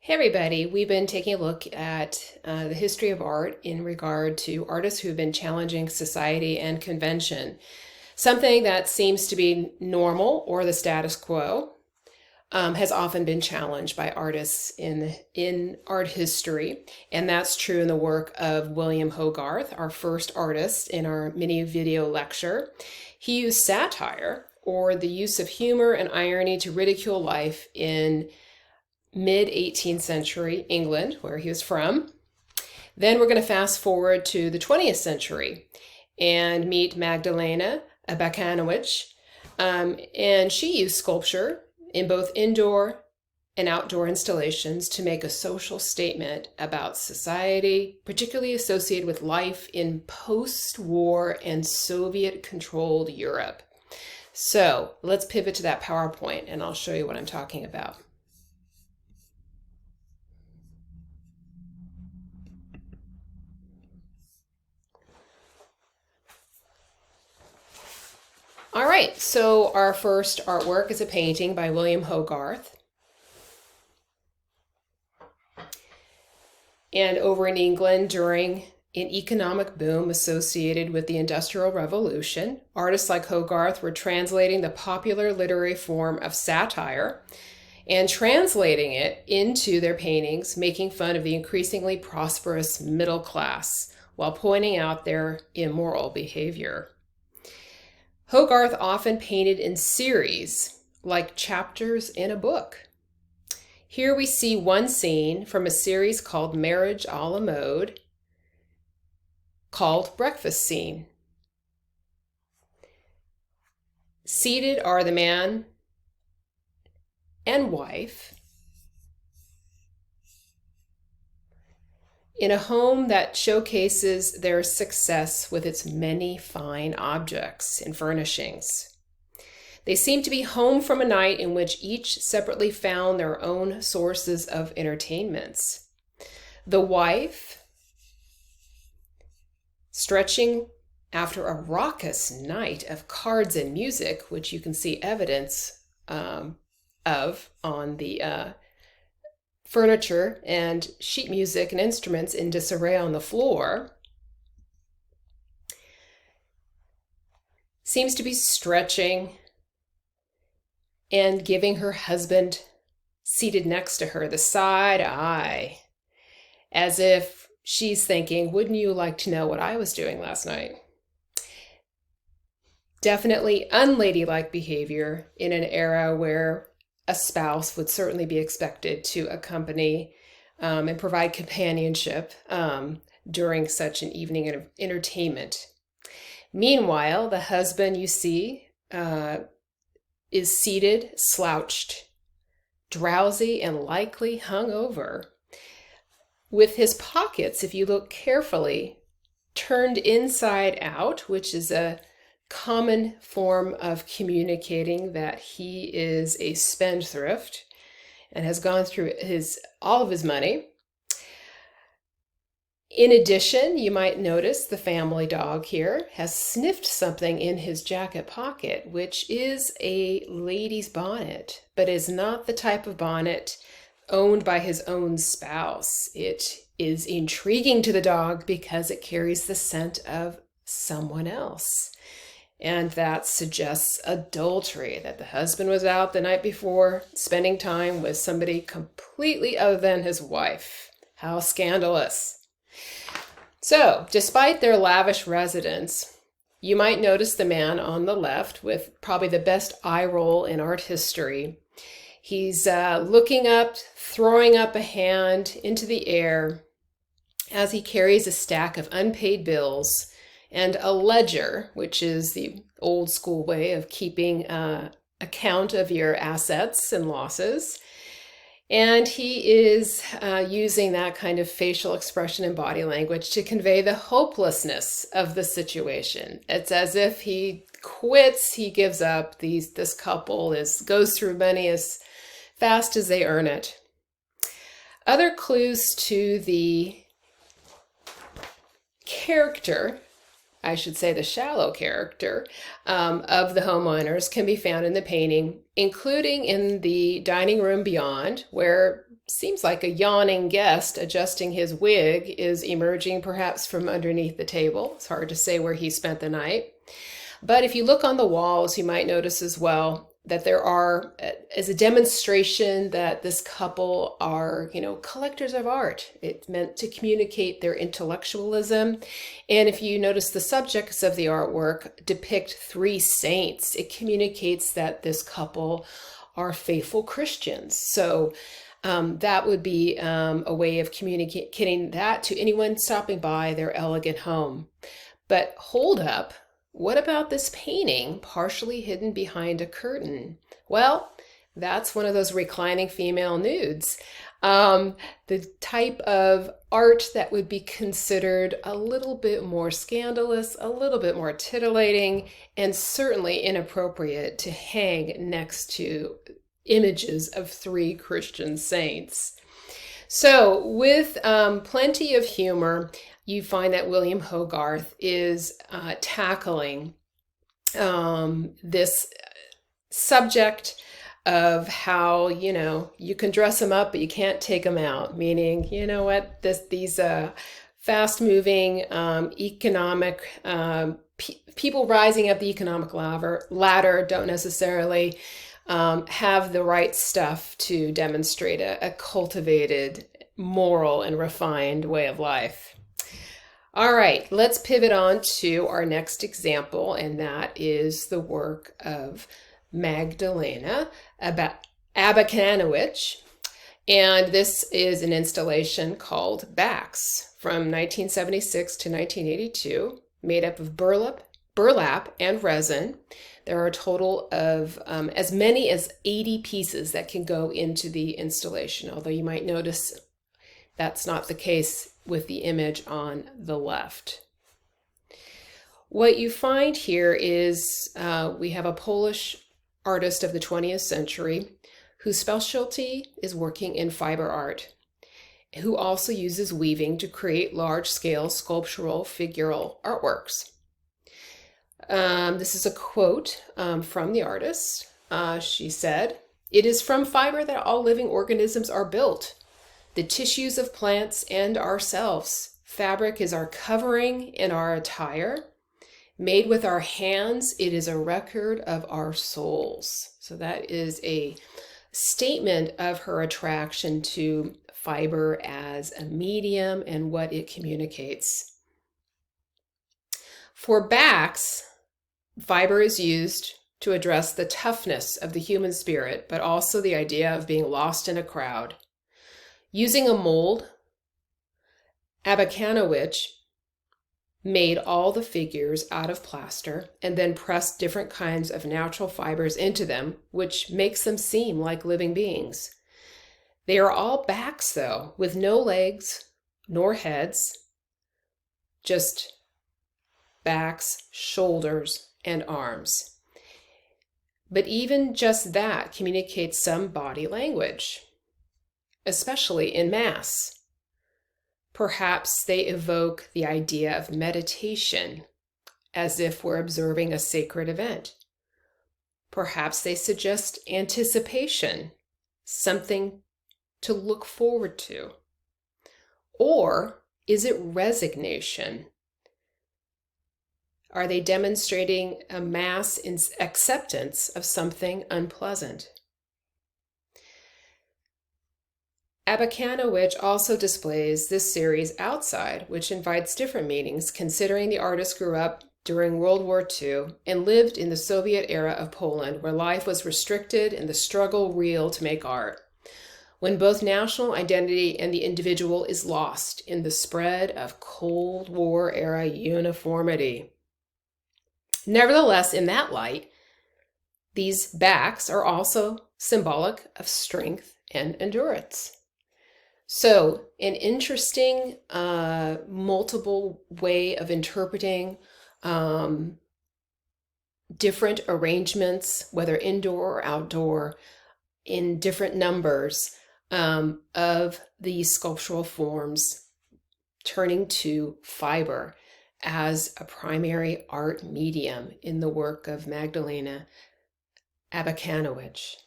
Hey everybody, we've been taking a look at the history of art in regard to artists who've been challenging society and convention. Something that seems to be normal or the status quo has often been challenged by artists in art history, and that's true in the work of William Hogarth, our first artist in our mini video lecture. He used satire, or the use of humor and irony, to ridicule life in mid-18th century England, where he was from. Then we're going to fast forward to the 20th century and meet Magdalena Abcanowicz. And she used sculpture in both indoor and outdoor installations to make a social statement about society, particularly associated with life in post-war and Soviet-controlled Europe. So let's pivot to that PowerPoint and I'll show you what I'm talking about. All right, so our first artwork is a painting by William Hogarth. And over in England, during an economic boom associated with the Industrial Revolution, artists like Hogarth were translating the popular literary form of satire and translating it into their paintings, making fun of the increasingly prosperous middle class while pointing out their immoral behavior. Hogarth often painted in series, like chapters in a book. Here we see one scene from a series called Marriage a la Mode, called Breakfast Scene. Seated are the man and wife in a home that showcases their success with its many fine objects and furnishings. They seem to be home from a night in which each separately found their own sources of entertainments. The wife, stretching after a raucous night of cards and music, which you can see evidence of on the furniture and sheet music and instruments in disarray on the floor, seems to be stretching and giving her husband, seated next to her, the side eye, as if she's thinking, wouldn't you like to know what I was doing last night? Definitely unladylike behavior in an era where a spouse would certainly be expected to accompany and provide companionship during such an evening of entertainment. Meanwhile, the husband, you see, is seated, slouched, drowsy, and likely hungover, with his pockets, if you look carefully, turned inside out, which is a common form of communicating that he is a spendthrift and has gone through all of his money. In addition, you might notice the family dog here has sniffed something in his jacket pocket, which is a lady's bonnet, but is not the type of bonnet owned by his own spouse. It is intriguing to the dog because it carries the scent of someone else. And that suggests adultery, that the husband was out the night before spending time with somebody completely other than his wife. How scandalous. So, despite their lavish residence, you might notice the man on the left with probably the best eye roll in art history. He's looking up, throwing up a hand into the air as he carries a stack of unpaid bills and a ledger, which is the old school way of keeping account of your assets and losses. And he is using that kind of facial expression and body language to convey the hopelessness of the situation. It's as if he quits, he gives up. This couple goes through money as fast as they earn it. Other clues to the character, I should say the shallow character, of the homeowners can be found in the painting, including in the dining room beyond, where seems like a yawning guest adjusting his wig is emerging perhaps from underneath the table. It's hard to say where he spent the night. But if you look on the walls, you might notice as well that there are, as a demonstration that this couple are, collectors of art. It's meant to communicate their intellectualism. And if you notice, the subjects of the artwork depict three saints. It communicates that this couple are faithful Christians. So that would be a way of communicating that to anyone stopping by their elegant home. But hold up, what about this painting partially hidden behind a curtain? Well, that's one of those reclining female nudes. The type of art that would be considered a little bit more scandalous, a little bit more titillating, and certainly inappropriate to hang next to images of three Christian saints. So with plenty of humor, you find that William Hogarth is tackling this subject of how, you can dress them up, but you can't take them out. Meaning, these fast-moving economic people rising up the economic ladder don't necessarily have the right stuff to demonstrate a cultivated, moral, and refined way of life. All right, let's pivot on to our next example, and that is the work of Magdalena Abcanowicz. And this is an installation called Backs from 1976 to 1982, made up of burlap and resin. There are a total of as many as 80 pieces that can go into the installation, although you might notice that's not the case with the image on the left. What you find here is we have a Polish artist of the 20th century whose specialty is working in fiber art, who also uses weaving to create large-scale sculptural figural artworks. This is a quote from the artist. She said, "It is from fiber that all living organisms are built, the tissues of plants and ourselves. Fabric is our covering and our attire. Made with our hands, it is a record of our souls." So that is a statement of her attraction to fiber as a medium and what it communicates. For Backs, fiber is used to address the toughness of the human spirit, but also the idea of being lost in a crowd. Using a mold, Abcanowicz made all the figures out of plaster and then pressed different kinds of natural fibers into them, which makes them seem like living beings. They are all backs, though, with no legs nor heads, just backs, shoulders, and arms. But even just that communicates some body language, especially in Mass. Perhaps they evoke the idea of meditation, as if we're observing a sacred event. Perhaps they suggest anticipation, something to look forward to. Or is it resignation? Are they demonstrating a Mass acceptance of something unpleasant? Abcanowicz also displays this series outside, which invites different meanings, considering the artist grew up during World War II and lived in the Soviet era of Poland, where life was restricted and the struggle real to make art, when both national identity and the individual is lost in the spread of Cold War era uniformity. Nevertheless, in that light, these backs are also symbolic of strength and endurance. So, an interesting, multiple way of interpreting different arrangements, whether indoor or outdoor, in different numbers of these sculptural forms, turning to fiber as a primary art medium in the work of Magdalena Abcanowicz.